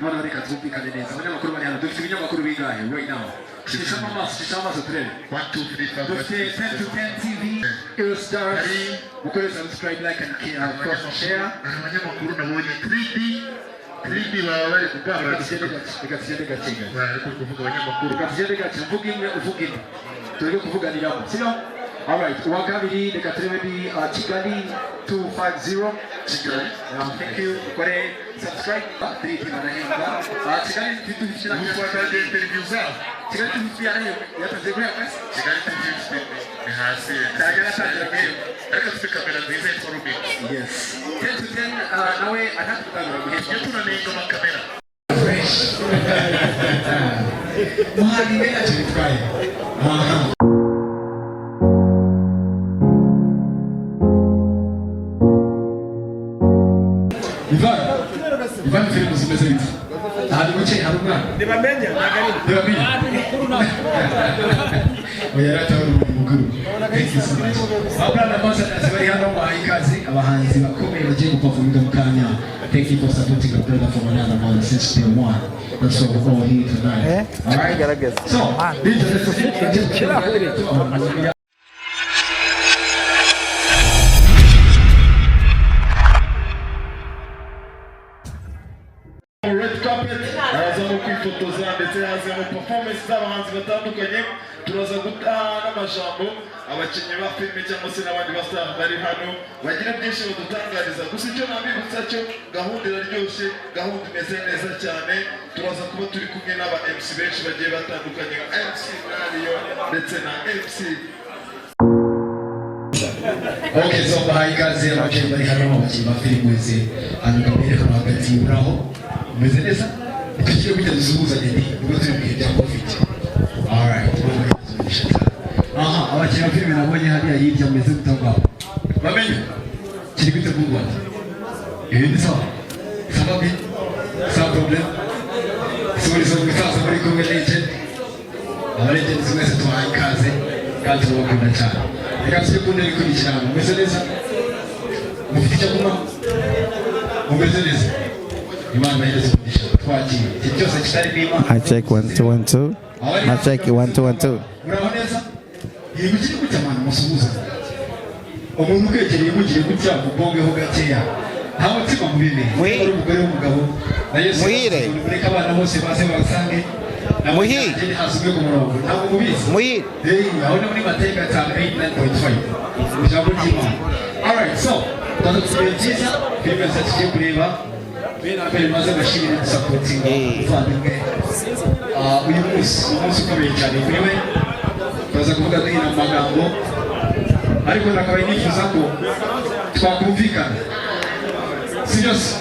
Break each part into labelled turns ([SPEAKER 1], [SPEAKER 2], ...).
[SPEAKER 1] none reka twumvikane neza abanyamakuru bari hano dufite ibinyamakuru bingahe right now shishamo amaso turebe
[SPEAKER 2] 1 2 3
[SPEAKER 1] dufite 10 to 10 TV Eurostars mukore subscribe like and cross share
[SPEAKER 2] abanyamakuru nabonye 3D baba bari kupanga
[SPEAKER 1] reka tugende gakinga
[SPEAKER 2] bari kuvuga abanyamakuru
[SPEAKER 1] reka tugende gakinga uvuga imwe turi kuvuganiramo sino alright uwa kabiri reka turebe ni Kigali 250
[SPEAKER 2] Kigali
[SPEAKER 1] thank you ukore subscribe 3 barahemba Kigali tudufishira
[SPEAKER 2] kwa interview zabo
[SPEAKER 1] Kigali tudufishira yatanze kuri akasi
[SPEAKER 2] Kigali 250 ni hasi
[SPEAKER 1] Tagara tagara
[SPEAKER 2] ariko tufite kamera nziza ya Forubi
[SPEAKER 1] yes 10 to 10 nawe atakutanga
[SPEAKER 2] iyo tunanenga amakamera
[SPEAKER 1] Mahali mena tulifurahi Ivan filmu zimeze biti hari guce hari umwana
[SPEAKER 3] Ndibamenya
[SPEAKER 1] Oyarata umuguru thank you so much Abana ambassadors bari hano bahikaze abahanzi bakomeye bagiye guperforminga mu kanya thank you for supporting a brother from another man since day one that's what we're all here tonight all right so this is
[SPEAKER 2] red carpet araza kwifotoza ndetse haza mu performance z'abahanzi batandukanye turaza gutana n'amajambo abakinnyi ba filime cyangwa se n'abandi bastar bari hano bagira byinshi badutangariza gusa icyo nabibutsa cyo gahunda iraryoshye gahunda imeze neza cyane turaza kuba turi kumwe n'aba MC benshi bagiye batandukanye nka MC Mario ndetse na MC
[SPEAKER 1] Okay, so bahikaze abakinnyi bari hano abakinnyi ba filime ze hanyuma bereka hagati y'uraho umeze neza tugiye kujya dusuhuzanya nibwo turi mu gihe cya covid alright abakinnyi ba filime nabonye hariya hirya mumeze gutangwaho bamenye kiri gutegurwa ibindi sawa sababi sa problem sorry so mutaza muri kumwe legend abalegend mwese tubahaye ikaze kandi tubakunda cyane reka tujye ku ntebe ikurikirana mumeze neza mufite icyo kunywa mumeze neza Imana yeze kudisha twagiye cyose kitari bima
[SPEAKER 4] I check 1 2 1 2 I check 1 2 1 2
[SPEAKER 1] muraboneza yego kiri kutamana musuhuza umuntu kwegereye mugire gutya mubongeho gakeya nta mutima mubibe ari umugore w'umugabo na Yesu mureka abana bose baze basange muhire hasubwe ku murongo ntabwo mubizi
[SPEAKER 4] muhire
[SPEAKER 1] aho ni muri Mateka 9.5 ijambo ry'Imana alright so tuzatubyiza filime zaciye kureba Bena maze bashimira supporting uvandimwe uyu munsi ukomeye cyane kuri we turaza kuvuga duhina amagambo ariko nakaba nifuza ko twakumvikana si byose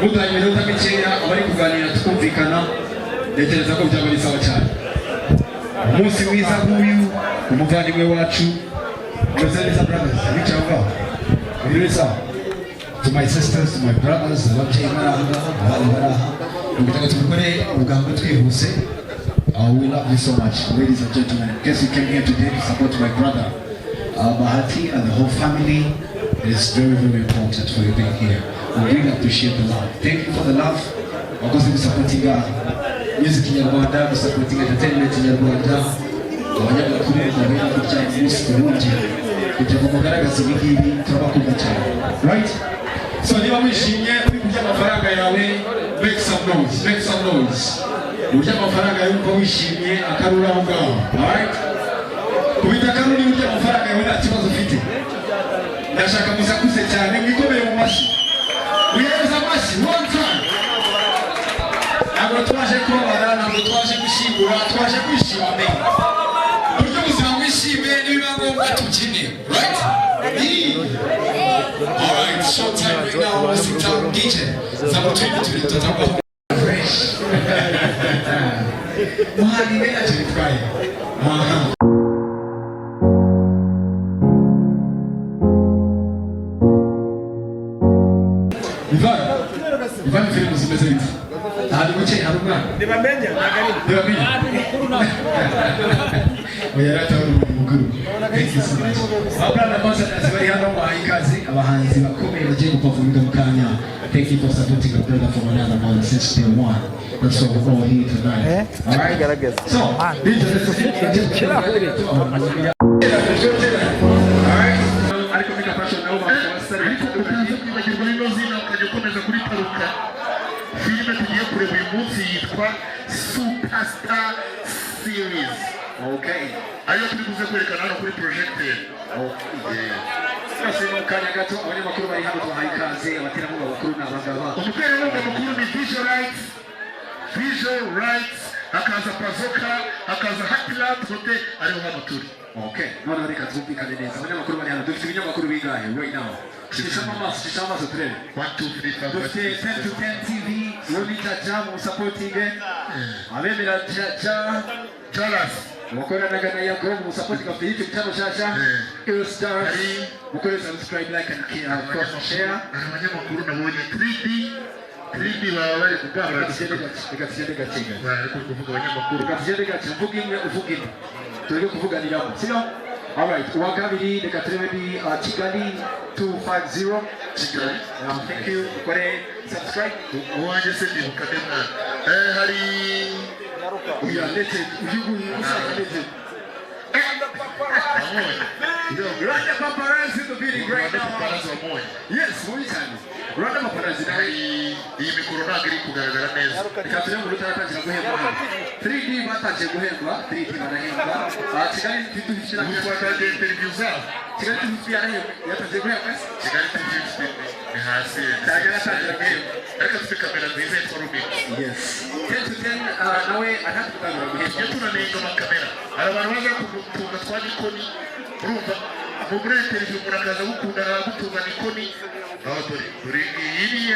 [SPEAKER 1] mudaha iminota mikeya abari kuganira tukumvikana ntekereza ko byaba ari sawa cyane umunsi mwiza nk'uyu umuvandimwe wacu umeze neza brothers bicaye ngaho biri sawa to my sisters, to my brothers, ababyeyi baranga abari baraha ubutaka tubikore ubwangu twihuse we love you so much ladies and gentlemen in case you came here today to support my brother Bahati and the whole family. It is very important for you being here. We really appreciate the love. Thank you for the love because we're supporting music in Rwanda, we're supporting entertainment in Rwanda. Abanyamakuru babera kujya umunsi ku wundi kugira ngo mugaragaze ibingibi turabakunda cyane right. So niba wishimye uri kurya amafaranga yawe make some noise urya amafaranga yawe uko wishimye akarura aho ngaho alright kubita akaruri urya amafaranga yawe nta kibazo ufite ndashaka musakuze cyane mwikomere mu mashyi wiyeza amashyi one time ntabwo twaje kubabara ntabwo twaje gushingura twaje kwishima uburyo buzima bwishime nibiba ngombwa tubyine right. Alright, showtime right now, sit down DJ. Zamutwini tulitotamba fresh. Mahali mena tulifurahi. Ivan filmu zimeze biti hari guce hari umwana
[SPEAKER 3] ntibamenya
[SPEAKER 1] oya ratawuri mukuru abana ambassadors bari hano bahaye ikaze abahanzi bakomeye bagiye gupavuga mu kanya. Thank you for supporting a brother from another mother since day one. That's why we're all here tonight. All right. So, this is ariko mika fashion nawo bakabasara ariko utanze kwibagirwa n'ino zina ukajya ukomeza kuri taruka. Filime tugiye kureba uyu munsi yitwa Superstar Series. Okay. Ayo turi kuze kwerekana hano kuri projector. Okay. Sasa mu kanya gato abanyamakuru bari hano tubahaye ikaze abaterankunga bakuru n'abagaba. Umuterankunga mukuru ni Visual Rights, hakaza Pazoka, hakaza Happyland Hotel ariho hano turi. Okay. None reka twumvikane neza. Abanyamakuru bari hano dufite ibinyamakuru bigahe right now. Shishama maso turebe. 1 2 3 4 5 10 to 10 TV. Lolita Jam supporting. Abemera Jaja Charles. Mukoranaga na Yakobo supporting of the YouTube channel Shasha. All Stars. Mukore subscribe, like and share. Abanyamakuru nabonye 3D baba bari kugabura ikatijende gakinga. Bari kuvuga abanyamakuru. Ikatijende gakinga uvuga imwe uvuga indi. Turi kuvuganiramo. Sino? All right. Wakabiri reka turebe bi Kigali 250. Kigali. Thank you. Mukore subscribe. Uwanje se ndi mukademwa. Hari uya lete uyugu usaka lete. Rwanda paparazzi in the building right now. Yes, we can. Rwanda paparazzi iyi mikoro ntabwo iri kugaragara neza. Reka turebe ngo tutatangira guhembwa. 3D batangiye guhembwa, 3D barahembwa. Kigali tudufitira gufata interview zabo. Kigali tudufitira yatangiye guhembwa. Kigali tudufitira ni hasi. Kigali yatangiye guhembwa. Reka tufite kamera nziza ya Forumix. Yes. 10 to 10 nawe atatu kuganira guhembwa. Iyo tunanenga amakamera. Abantu baza kugutunga twa Nikoni. Urumva mu interview murakaza gukunda gutunga Nikoni. Dore iyi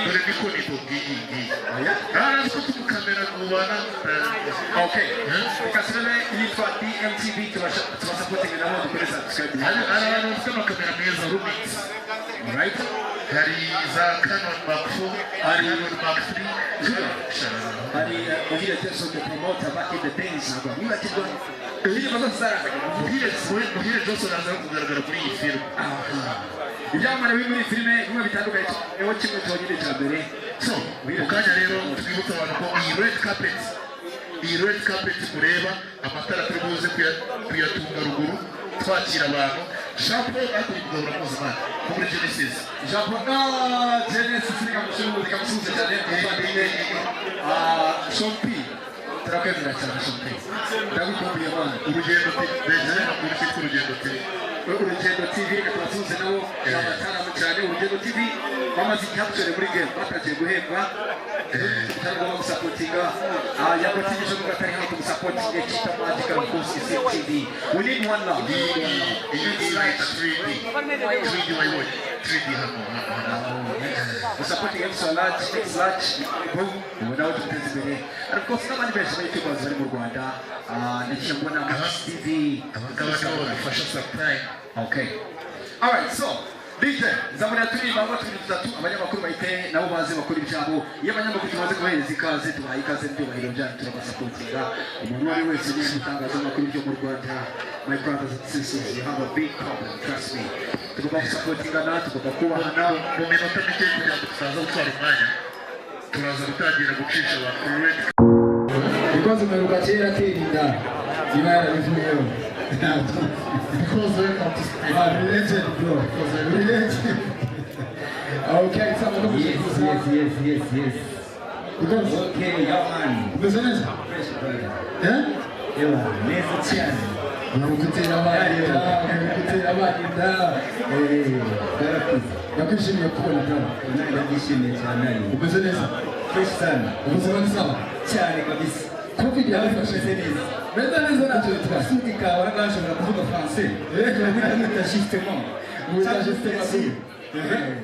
[SPEAKER 1] dore Nikoni tubwiye. Aya ko tukamera kubana. Okay. Kasirane yitwa DMTV tubasupporting nabo dukoreza subscribe. Ara bafite amakamera meza Rumix. Right? Hari za Canon Mark 4, hari Canon Mark 3. Hari uhira teso de promoter back in the days nagwa. Mwakidwa. Uhira bazasara. Uhira Johnson aza kugaragara muri iyi film. Ibyamara bimuri filime bimwe bitandukanye eho kimwe cyonyine cya mbere. So, ukanya rero twibutsa abantu ko iyi red carpet kureba amatara turi buze kuyatunga ruguru twakira abantu. Jean Paul atari kugabura mpuzamahanga muri Genesis. Jean Paul Genesis nikamusubiza cyane umuvandimwe Shompi. Turakwemera cyane Shompi. Ndagukumbuye abana. Urugendo TV reka tubasuhuze nabo abataramu cyane. Urugendo TV bamaze icyabusore muri game batangiye guhembwa. Cyangwa bamusapotinga yakotigisha ngo atari hano kumusapotinga kita magical course CCTV. We need one now. It's like 3D my 3D hano. Supporting extra large boom without intensity. And of course n'abandi benshi bari kwibaza bari mu Rwanda ndetse mbona TV abagabo bafasha supply. Okay. All right, so DJ zamura turi baba turi tutatu abanyamakuru bahite nabo baze bakora ibyabo. Iyo abanyamakuru tumaze kubahereza ikaze tubaye ikaze byubahiro byacu turabasupportinga. Umuntu wari wese ni gutangaza amakuru byo mu Rwanda. My brothers and sisters, you have a big problem, trust me. Tugomba gusupportinga na tugomba kubahana mu minota mike kugira ngo tuzaza gutwara umwanya. Turaza gutangira gucisha abantu because umeruka kera tirinda niba yarabivuyeho. Because we're not related, bro. Because we're related. Okay, so yes. Because okay, your man. Business. Yeah? Yeah, never change. Nakutera abandi da. Nakwishimiye kubona bro. Ndishimiye cyane. Umeze neza. Fresh sana. Umeze neza cyane kabisa. Covid yafashe neza. Benda neza nacyo twasindika waragashobora kuvuga français. Twita justement. Justement.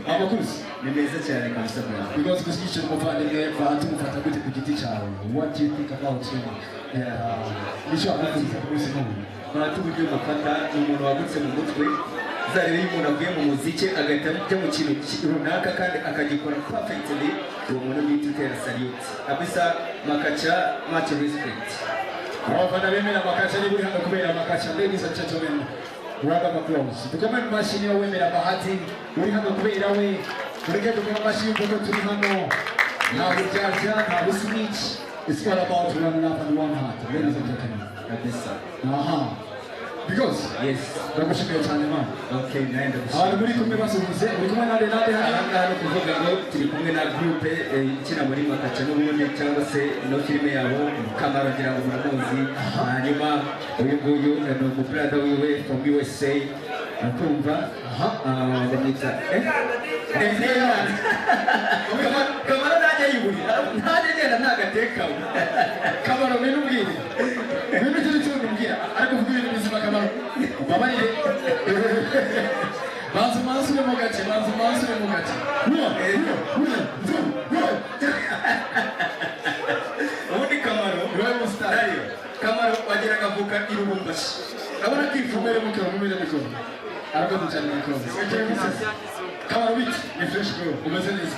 [SPEAKER 1] Abakuzi ni neza cyane kabisa bro. Because kusigisha umuvandimwe bantu mufata gute ku giti cyawe. What do you think about him? Nisho abazi kuzi no. Bantu buryo bafata umuntu wagutse mu mutwe
[SPEAKER 3] uzarebe iyo umuntu avuye mu muziki agahita ajya mu kintu runaka kandi akagikora perfectly, uwo muntu ni tutera salute kabisa. Makacha, much respect.
[SPEAKER 1] abafana bemera Makacha ni buri hano kubera Makacha. Ladies and gentlemen, round of applause. Dukomere mu mashini yo wemera Bahati uri hano kubera we. Ureke dukora amashini kuko turi hano. Nta buryarya, nta buswitch. It's all about one love and one heart. Ladies and gentlemen.
[SPEAKER 3] Kabisa.
[SPEAKER 1] Aha. Because
[SPEAKER 3] Yes.
[SPEAKER 1] ndagushimiye cyane man.
[SPEAKER 3] Okay, naenda
[SPEAKER 1] Abantu muri kumwe basubize, uri kumwe nande hano.
[SPEAKER 3] ahangaha no kuvuga ngo turi kumwe na groupe ikina muri Makacha n'ubundi cyangwa se no filime yabo Kamaro ngira ngo muramuzi. Hanyuma uyu nguyu ni umubrada wiwe from USA. Akumva ndamwita Kamaro najya yibura ntajya agenda ntagatekawe.
[SPEAKER 1] Kamaro mbere ubwire. Mbere icyo cyo mbwira ariko kuvuga ibintu bizima Kamaro. Babarire. Banzu uri mu gace.
[SPEAKER 3] Ubundi Kamaro
[SPEAKER 1] Wewe mustari.
[SPEAKER 3] Kamaro wagira akavuka i Lubumbashi.
[SPEAKER 1] Abona kifumere mukoro mumere mukoro. Arakoze cyane mukoro. Kamaro biti ni fresh bro. Umeze neza.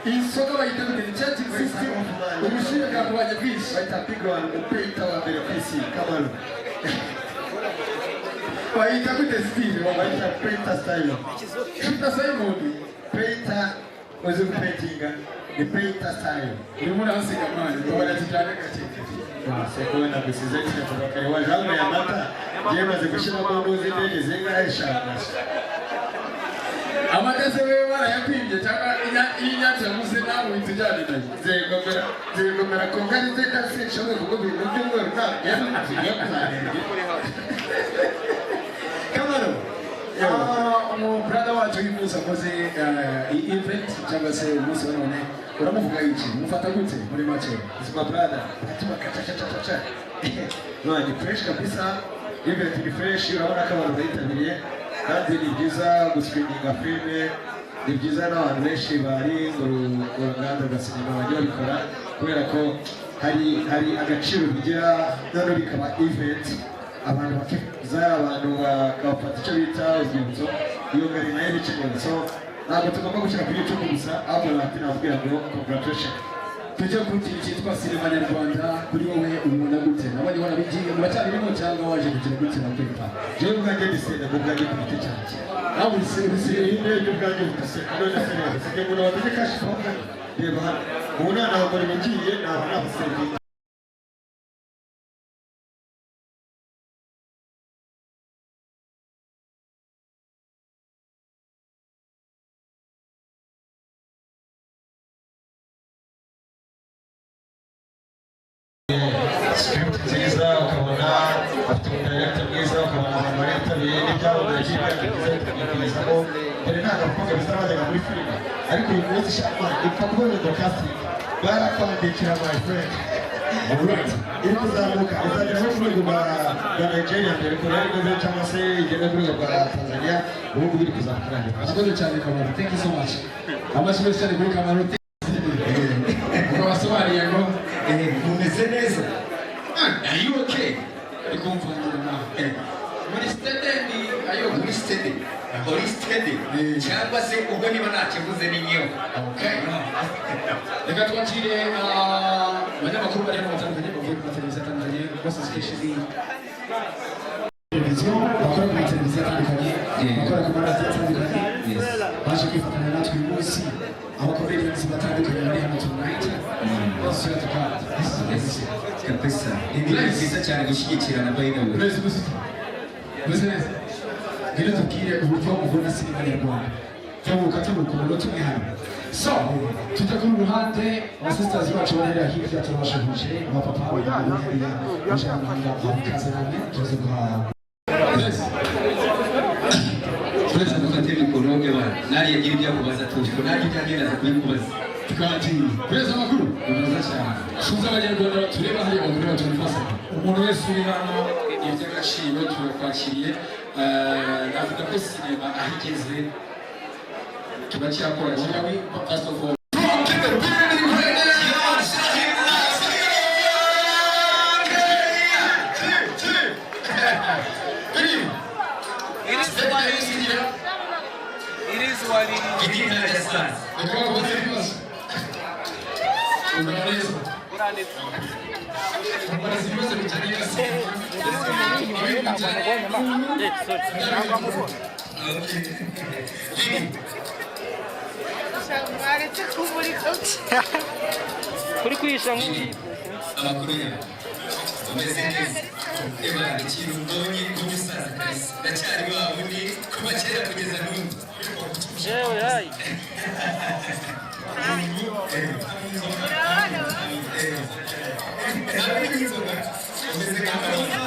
[SPEAKER 1] Isoko bayita gute ni chat system. Umushinga kakubanye kwisi.
[SPEAKER 2] Bahita pigwa upeta wa mbere ku isi Kamaro.
[SPEAKER 1] Bayita gute style.
[SPEAKER 2] Bahita peta style.
[SPEAKER 1] Shita Simon.
[SPEAKER 2] Peta uzi kupetinga. Ni peta style.
[SPEAKER 1] Uri muri hasiga mali. Babara tujyane gace.
[SPEAKER 2] Sekowe na bisize cyane kuva wa jambo ya mata. Yemaze gushiramo ndozi ndege zingahe eshanu.
[SPEAKER 1] Amatese wewe barayapimye cyangwa inyanja muze nawe itujyane nayo.
[SPEAKER 2] Zegomera kongani zeka sinshobora kuvuga ibintu by'umweru nta
[SPEAKER 1] Kamaro. Brother wacu yifuza koze event cyangwa se umunsi wa none uramuvuga iki mufata gute muri make?
[SPEAKER 2] Zima brother atuma kacha no ni fresh kabisa. Event ni fresh, urabona ko abantu bayitabiriye kandi ni byiza guscreeninga filme. Ni byiza n'abantu benshi bari mu ruganda rwa sinema bajya babikora kubera ko hari agaciro bigira none bikaba event abantu bakifuza abantu bakafata icyo bita urwibutso. Iyo ngari nayo bikenewe, so ntabwo tugomba gushyira kuri YouTube gusa ahubwo navugira ngo congratulations.
[SPEAKER 1] Tujya ku kintu cyitwa sinema nyarwanda kuri wowe ubona gute? Nabonye warabigiye muracyarimo cyangwa waje kugira gute na kwipa?
[SPEAKER 2] Jewe ubwanjye ndisenda mu bwanjye ku giti cyanjye.
[SPEAKER 1] Nawe usire
[SPEAKER 2] Ibyo ubwanjye budaseka none se rero sike umuntu wategeka kashi papa reba hano ubu nanaho muri mugiye ntabwo nabusenga. Script nziza ukabona afite umudirector mwiza ukabona abantu baritabiriye n'ibyabo byagiye byakugezamo mbere ntabwo abakobwa bizabajyaga muri filime ariko uyu munsi shaka ipfa kubona ngo casting barakwandikira my friend iri kuzamuka izagera no ku rwego rwa Nigeria mbere ko yari imeze cyangwa se igenda ku rwego rwa Tanzania ubu ngubu iri kuzamuka nanjye.
[SPEAKER 1] Akoze cyane Kamaro. Thank you so much. Amashyi menshi cyane kuri Kamaro. Ukabasobanuriye ngo
[SPEAKER 3] mumeze neza.
[SPEAKER 1] are you okay? Ariko mvangira nawe.
[SPEAKER 3] Muri stade ni ayo muri stade. Muri stade. Cyangwa se ubwo niba ntakivuze ni nyewe.
[SPEAKER 1] Okay. Reka twakire abanyamakuru bari hano batandukanye bavuye ku mateleviziyo atandukanye bose especially televiziyo bakora kuri televiziyo atandukanye bakora ku maradiyo atandukanye baje kwifatanya natwe uyu munsi abakora events batandukanye bari hano tonight. Swear to God.
[SPEAKER 3] Kabisa. Ni byiza cyane gushyigikirana by the way.
[SPEAKER 1] Meze neza. Ngire tubwire uburyo ubona sinema nyarwanda. Tuvuka turukundo tumwe hano. So, tujya ku ruhande abasisters bacu barera hirya turabashuje abapapa b'abanyarwanda bashaka abakaza nane tuze guhaha.
[SPEAKER 3] Twese dufate mikoroge bana. Nari yagira ibyo kubaza tuko nari byagenda kubikubaza.
[SPEAKER 1] Tukati. Kweza makuru.
[SPEAKER 3] Unaza cyane.
[SPEAKER 1] Shuza abanyarwanda tureba hariya bagura batunifasa. Umuntu wese uri hano iby'agaciro turakwakiriye. Navuga ko sinema ahigeze turacyakora cyane. First of all neza abazi ibibazo bijyanye na
[SPEAKER 5] kuri kwisha
[SPEAKER 1] amakuru yawe umeze neza reba ikintu mbonye nk'umusaza kabisa ndacyari wa wundi kuva kera kugeza n'ubu
[SPEAKER 5] yewe yayi
[SPEAKER 1] umeze nk'aho